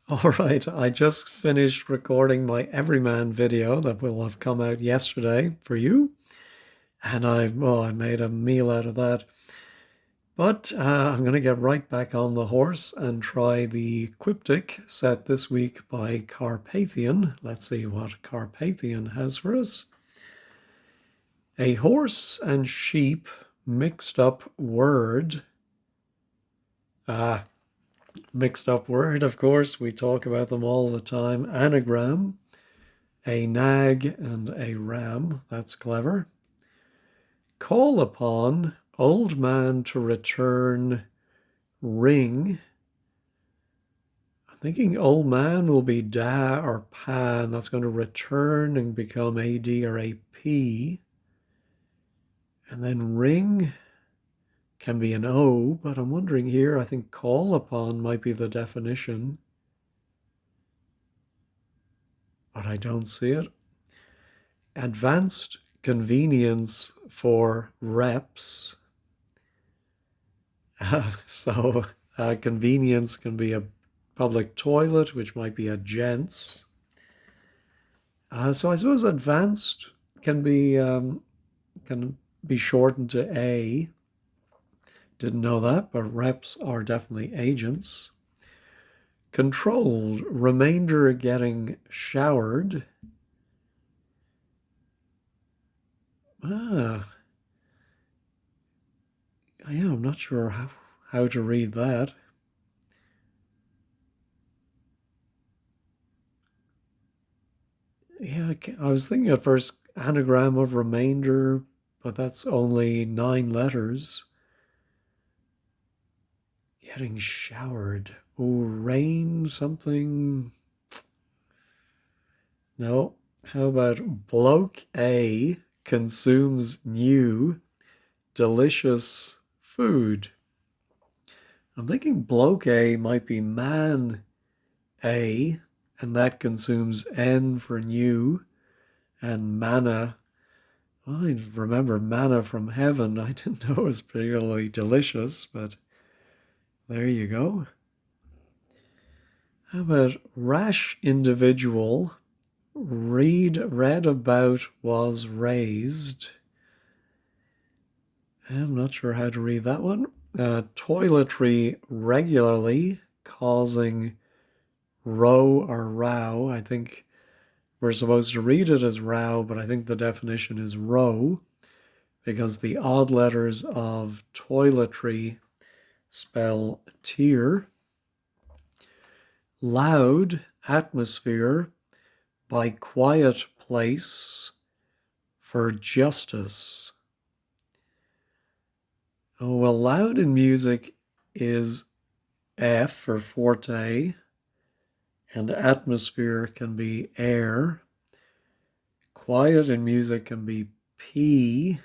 All right, I just finished recording my Everyman video that will have come out yesterday for you, and I made a meal out of that. But I'm going to get right back on the horse and try the Quiptic set this week by Carpathian. Let's see what Carpathian has for us. A horse and sheep mixed up word. Ah, mixed up word, of course. We talk about them all the time. Anagram. A nag and a ram. That's clever. Call upon old man to return. Ring. I'm thinking old man will be da or pa, and that's going to return and become ad or ap. And then ring can be an o, but I'm wondering here, I think call upon might be the definition, but I don't see it. Advanced convenience for reps. So convenience can be a public toilet, which might be a gents. So I suppose advanced can be shortened to A. Didn't know that, but reps are definitely agents. Controlled, remainder getting showered. Ah, yeah, I'm not sure how to read that. Yeah, I was thinking at first anagram of remainder, but that's only 9 letters. Getting showered. Oh, rain something. No. How about bloke A consumes new delicious food? I'm thinking bloke A might be man A, and that consumes N for new, and manna. I remember manna from heaven. I didn't know it was particularly delicious, but there you go. How about rash individual? Read about was raised. I'm not sure how to read that one. Toiletry regularly causing row or row. I think we're supposed to read it as row, but I think the definition is row because the odd letters of toiletry spell tear. Loud atmosphere by quiet place for justice. Oh, well, loud in music is F for forte, and atmosphere can be air. Quiet in music can be P.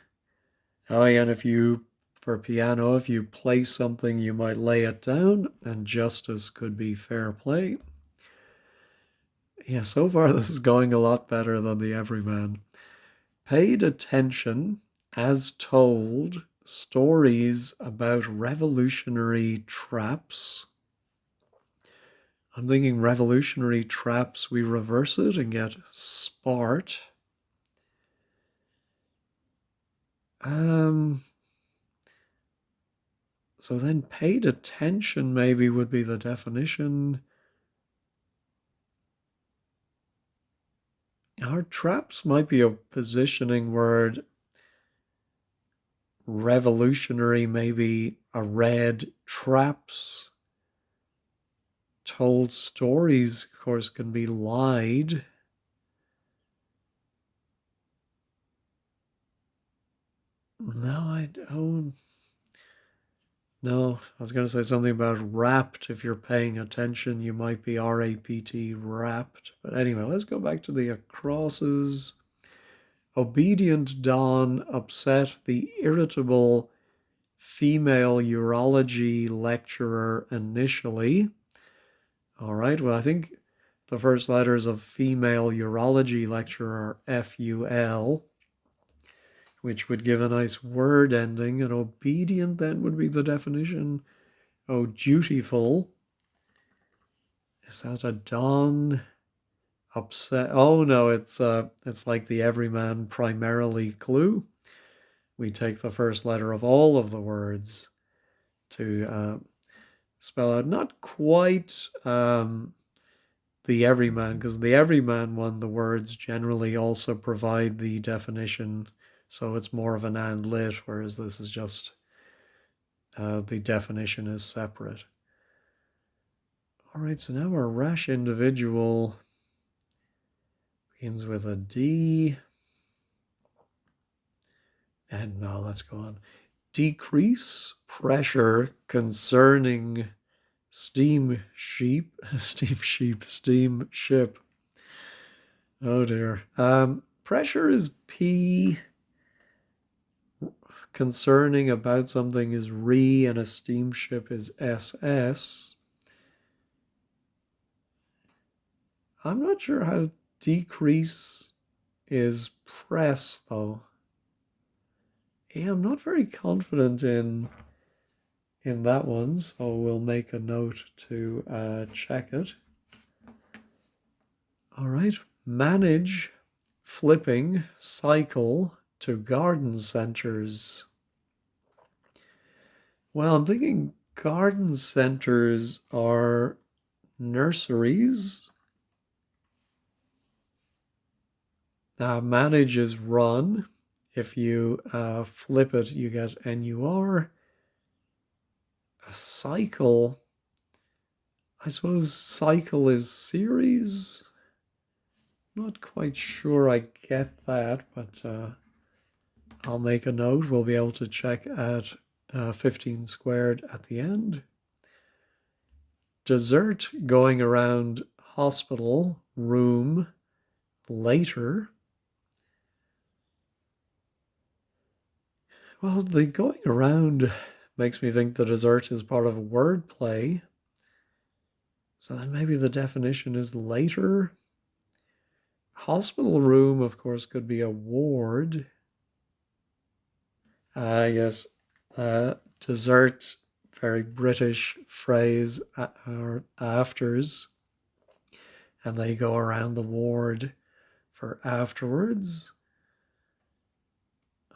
Oh, yeah, and for piano, if you play something, you might lay it down, and justice could be fair play. Yeah, so far this is going a lot better than the Everyman. Paid attention, as told, stories about revolutionary traps. I'm thinking revolutionary traps, we reverse it and get spart. So then paid attention maybe would be the definition. Our traps might be a positioning word. Revolutionary, maybe a red. Traps. Told stories, of course, can be lied. No, I don't. No, I was going to say something about rapt. If you're paying attention, you might be R-A-P-T, rapt. But anyway, let's go back to the crosses. Obedient Dawn upset the irritable female urology lecturer initially. All right, well, I think the first letters of female urology lecturer are F-U-L, which would give a nice word ending. And obedient then would be the definition. Oh, dutiful. Is that a dawn? Upset. Oh no, it's like the everyman primarily clue. We take the first letter of all of the words to spell out not quite the everyman, because the everyman one, the words generally also provide the definition, so it's more of an and lit, whereas this is just the definition is separate. All right, so now our rash individual begins with a D. And now let's go on. Decrease pressure concerning steamship. Oh dear. Pressure is P. Concerning about something is re, and a steamship is SS. I'm not sure how decrease is press though. Yeah, I'm not very confident in that one, so we'll make a note to check it. All right, manage flipping cycle to garden centers. Well, I'm thinking garden centers are nurseries. Manage is run. If you flip it, you get NUR. A cycle, I suppose cycle is series. Not quite sure I get that, but I'll make a note. We'll be able to check at 15 squared at the end. Dessert going around hospital room later. Well, the going around makes me think the dessert is part of a wordplay. So then maybe the definition is later. Hospital room, of course, could be a ward. Yes. Dessert, very British phrase, or afters. And they go around the ward for afterwards.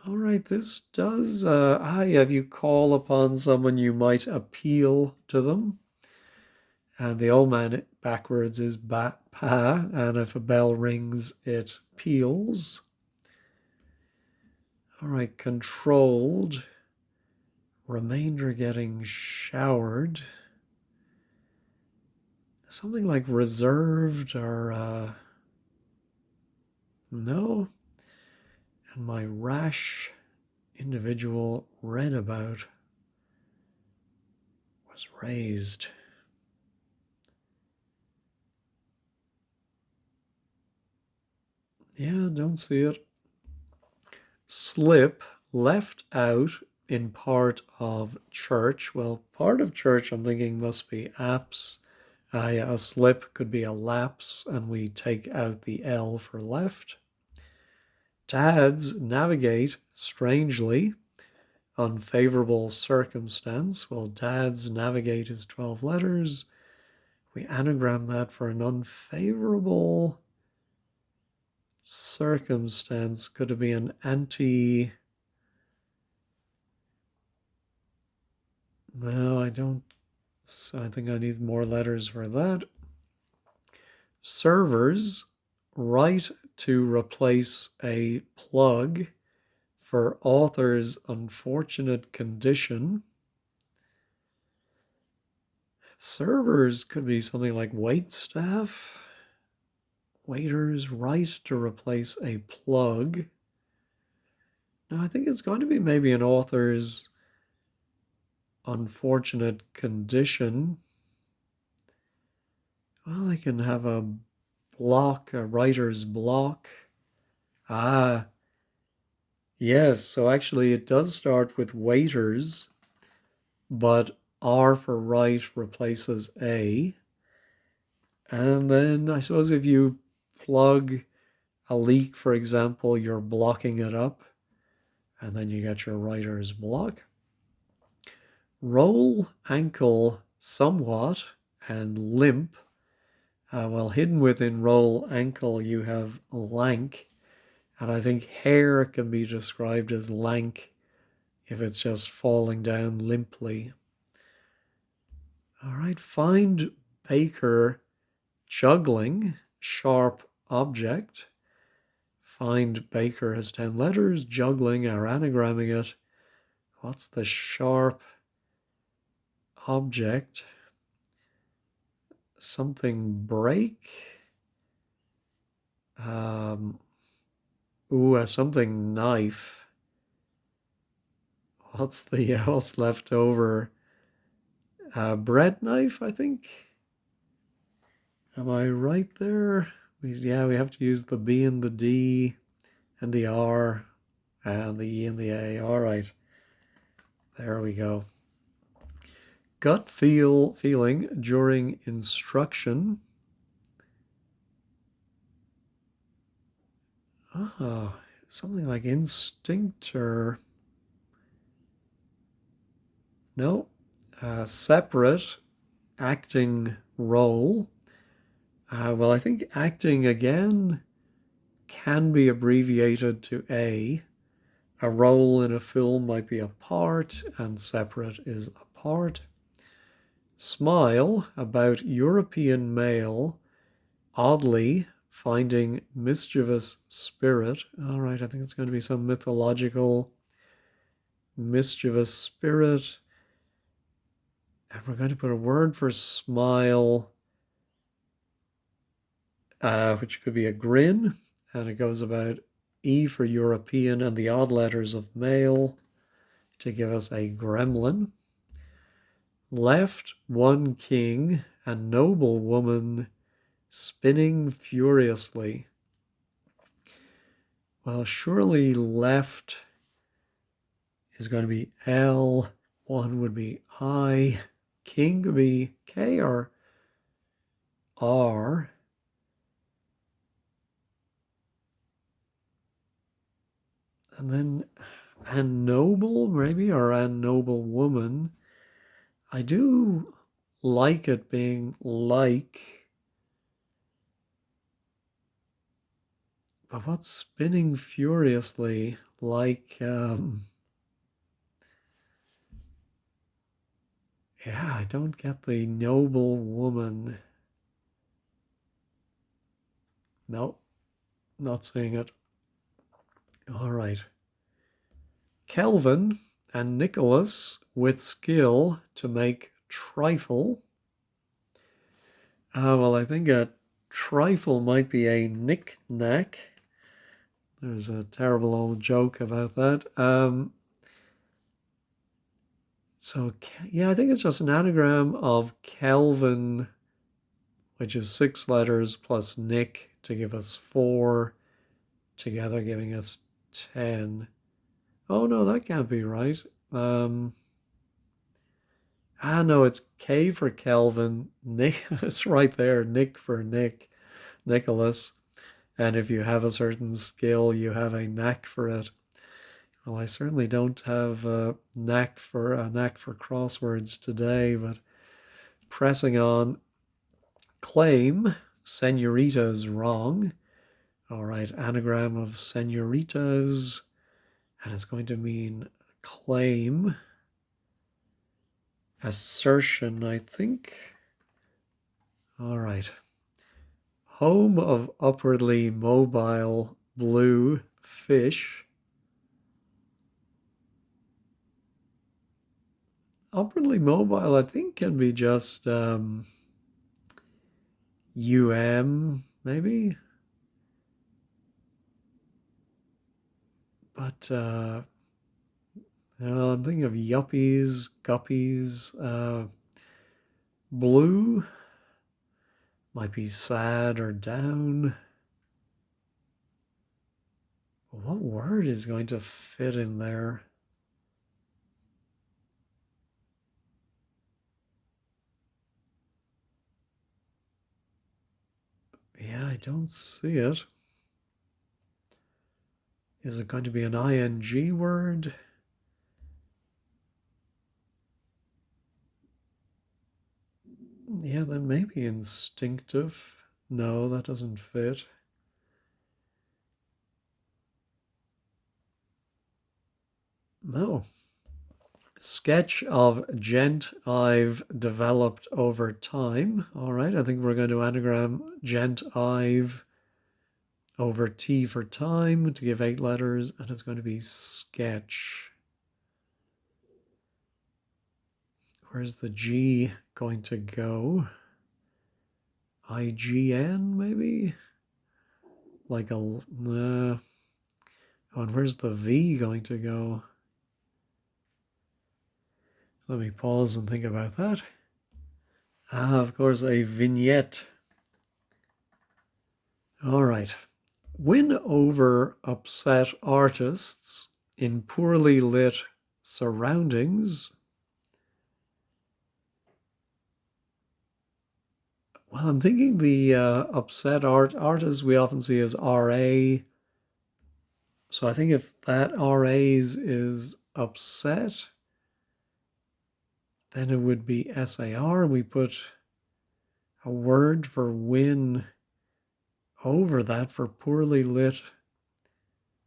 All right, this does, have you call upon someone, you might appeal to them. And the old man backwards is pa, and if a bell rings, it peals. All right, controlled. Remainder getting showered. Something like reserved or no. And my rash individual read about was raised. Yeah, don't see it. Slip, left out in part of church. Well, part of church I'm thinking must be apse. Yeah, a slip could be a lapse, and we take out the L for left. Dads navigate strangely. Unfavorable circumstance. Well, dads navigate is 12 letters. We anagram that for an unfavorable circumstance. Could it be an anti? No, I don't. I think I need more letters for that. Servers, right to replace a plug for author's unfortunate condition. Servers could be something like waitstaff. Waiters, right to replace a plug. No, I think it's going to be maybe an author's unfortunate condition. Well, I can have a block, a writer's block. Yes, so actually it does start with waiters, but R for right replaces A. And then I suppose if you plug a leak, for example, you're blocking it up, and then you get your writer's block. Roll ankle somewhat and limp Well, hidden within roll ankle, you have lank. And I think hair can be described as lank if it's just falling down limply. All right, find baker juggling, sharp object. Find baker has 10 letters, juggling or anagramming it. What's the sharp object? Something break? Something knife. What's left over? Bread knife, I think. Am I right there? We have to use the B and the D and the R and the E and the A. All right. There we go. Gut feeling during instruction. Oh, something like instinct or no, separate acting role. Well, I think acting again can be abbreviated to A. A role in a film might be a part, and separate is a part. Smile about European male, oddly finding mischievous spirit. All right, I think it's going to be some mythological mischievous spirit. And we're going to put a word for smile, which could be a grin. And it goes about E for European and the odd letters of male to give us a gremlin. Left one king and noble woman spinning furiously. Well, surely left is going to be L, one would be I, king could be K or R. And then and noble maybe, or and noble woman. I do like it being like, but what's spinning furiously? Like, yeah, I don't get the noble woman. Nope, not seeing it. All right. Kelvin and Nicholas with skill to make trifle. Well, I think a trifle might be a knick-knack. There's a terrible old joke about that. So, yeah, I think it's just an anagram of Kelvin, which is 6 letters, plus Nick to give us 4, together giving us 10. Oh, no, that can't be right. No, it's K for Kelvin. Nick, it's right there. Nick for Nick, Nicholas. And if you have a certain skill, you have a knack for it. Well, I certainly don't have a knack for crosswords today, but pressing on. Claim, senorita's wrong. All right, anagram of senoritas, and it's going to mean claim. Assertion, I think. All right. Home of upwardly mobile blue fish. Upwardly mobile, I think, can be just maybe. But I'm thinking of yuppies, guppies. Blue might be sad or down. What word is going to fit in there? Yeah, I don't see it. Is it going to be an ing word? Yeah, then maybe instinctive. No, that doesn't fit. No. Sketch of gent I've developed over time. All right, I think we're going to anagram gent I've over T for time to give 8 letters, and it's going to be sketch. Where's the G going to go? IGN, maybe? Like a... oh, and where's the V going to go? Let me pause and think about that. Ah, of course, a vignette. All right. Win over upset artists in poorly lit surroundings. Well, I'm thinking the upset artists we often see as RA. So I think if that RA's is upset, then it would be SAR. We put a word for win over that for poorly lit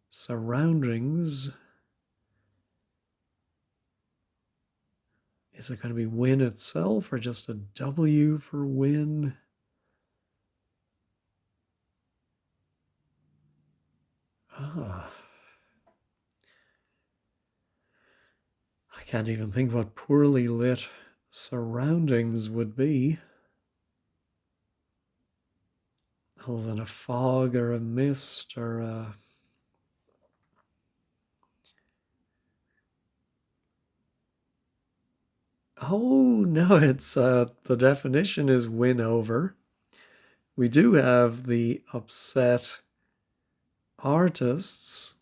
surroundings. Is it going to be win itself or just a W for win? Ah. I can't even think what poorly lit surroundings would be. Other than a fog or a mist or a... Oh, no, it's the definition is win over. We do have the upset artists,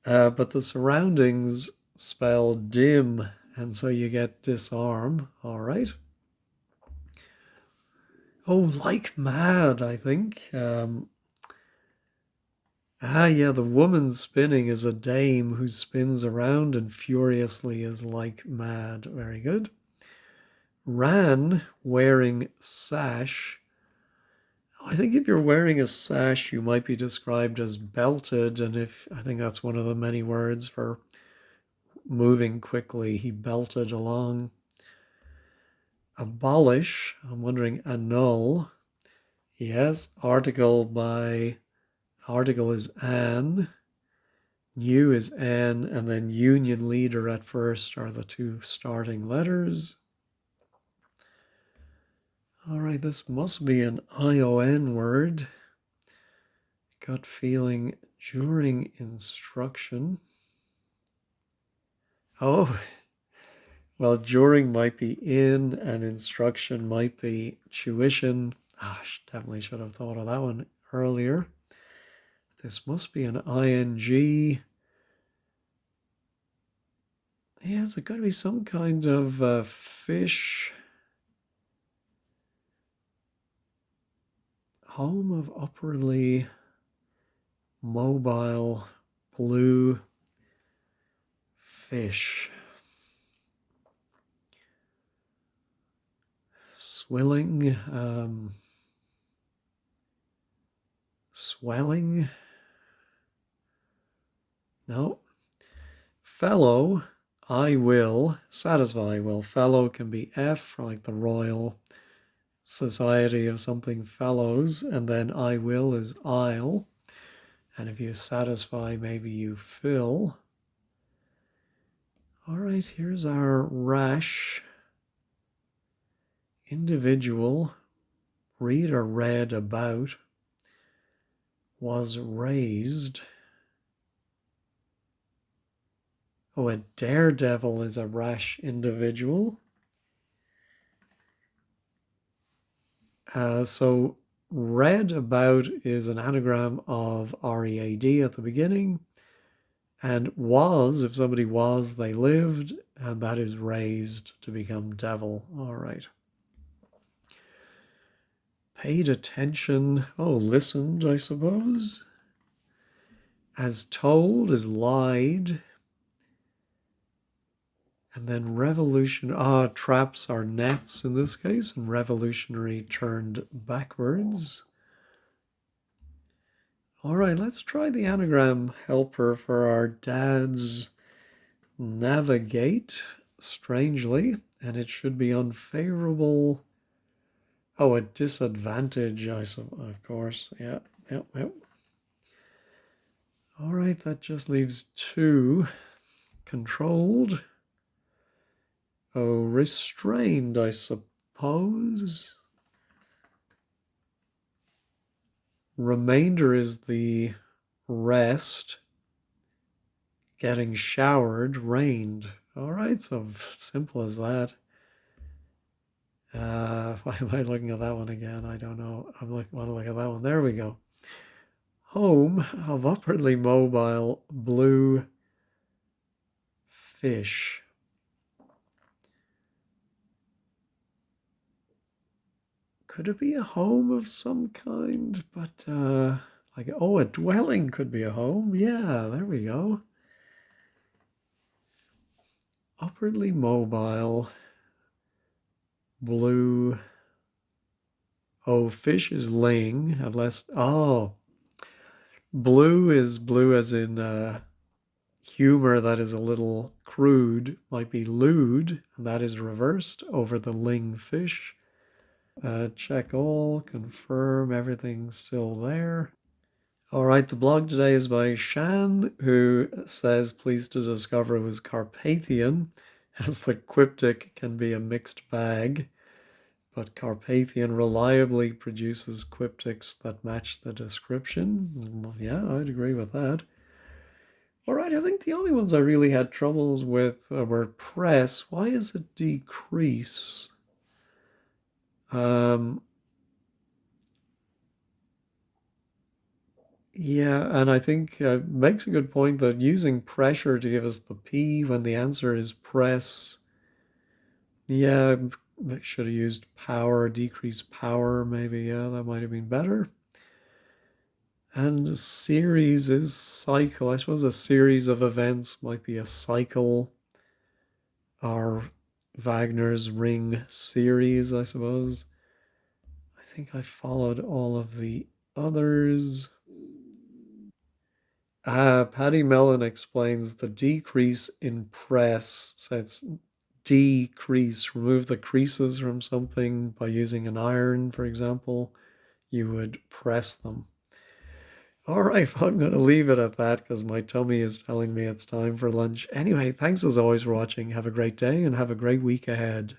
but the surroundings spell dim, and so you get disarm. All right. Oh, like mad, I think. Yeah, the woman spinning is a dame who spins around and furiously is like mad. Very good. Ran wearing sash. I think if you're wearing a sash, you might be described as belted, and if I think that's one of the many words for moving quickly, he belted along. Abolish, I'm wondering annul. Yes, article is an, new is an, and then union leader at first are the two starting letters. All right, this must be an ION word. Gut feeling during instruction. Oh, well, during might be in and instruction might be tuition. Definitely should have thought of that one earlier. This must be an ING. Yeah, is it going to be some kind of fish? Home of upperly mobile blue fish. Swilling, swelling. No. Fellow, I will satisfy. Well, fellow can be F, like the Royal Society of something fellows, and then I will is I'll. And if you satisfy, maybe you fill. All right, here's our rash. Individual, read or read about, was raised. Oh, a daredevil is a rash individual. So read about is an anagram of READ at the beginning. And was, if somebody was, they lived, and that is raised to become devil. All right. Paid attention. Oh, listened, I suppose. As told is lied. And then traps are nets in this case, and revolutionary turned backwards. All right, let's try the anagram helper for our dad's navigate, strangely, and it should be unfavorable. Oh, a disadvantage, of course. Yeah, yep, yep. All right, that just leaves two. Controlled. Oh, restrained, I suppose. Remainder is the rest. Getting showered, rained. All right, so simple as that. Why am I looking at that one again? I don't know. Want to look at that one. There we go. Home of upwardly mobile blue fish. Could it be a home of some kind? But like, oh, a dwelling could be a home. Yeah, there we go. Upwardly mobile blue. Oh, fish is ling, unless, oh, blue is blue as in humor that is a little crude, might be lewd, and that is reversed over the ling fish. Check all, confirm everything's still there. All right, the blog today is by Shan, who says, pleased to discover it was Carpathian, as the quiptic can be a mixed bag, but Carpathian reliably produces quiptics that match the description. Yeah, I'd agree with that. All right, I think the only ones I really had troubles with were press. Why is it decrease? Um, Yeah, and I think makes a good point that using pressure to give us the P when the answer is press. Yeah, should have used power, decrease power, maybe. Yeah, that might have been better. And series is cycle. I suppose a series of events might be a cycle, or Wagner's Ring series, I suppose. I think I followed all of the others. Paddy Mellon explains the decrease in press. So it's decrease, remove the creases from something by using an iron, for example. You would press them. All right, well, I'm going to leave it at that because my tummy is telling me it's time for lunch. Anyway, thanks as always for watching. Have a great day and have a great week ahead.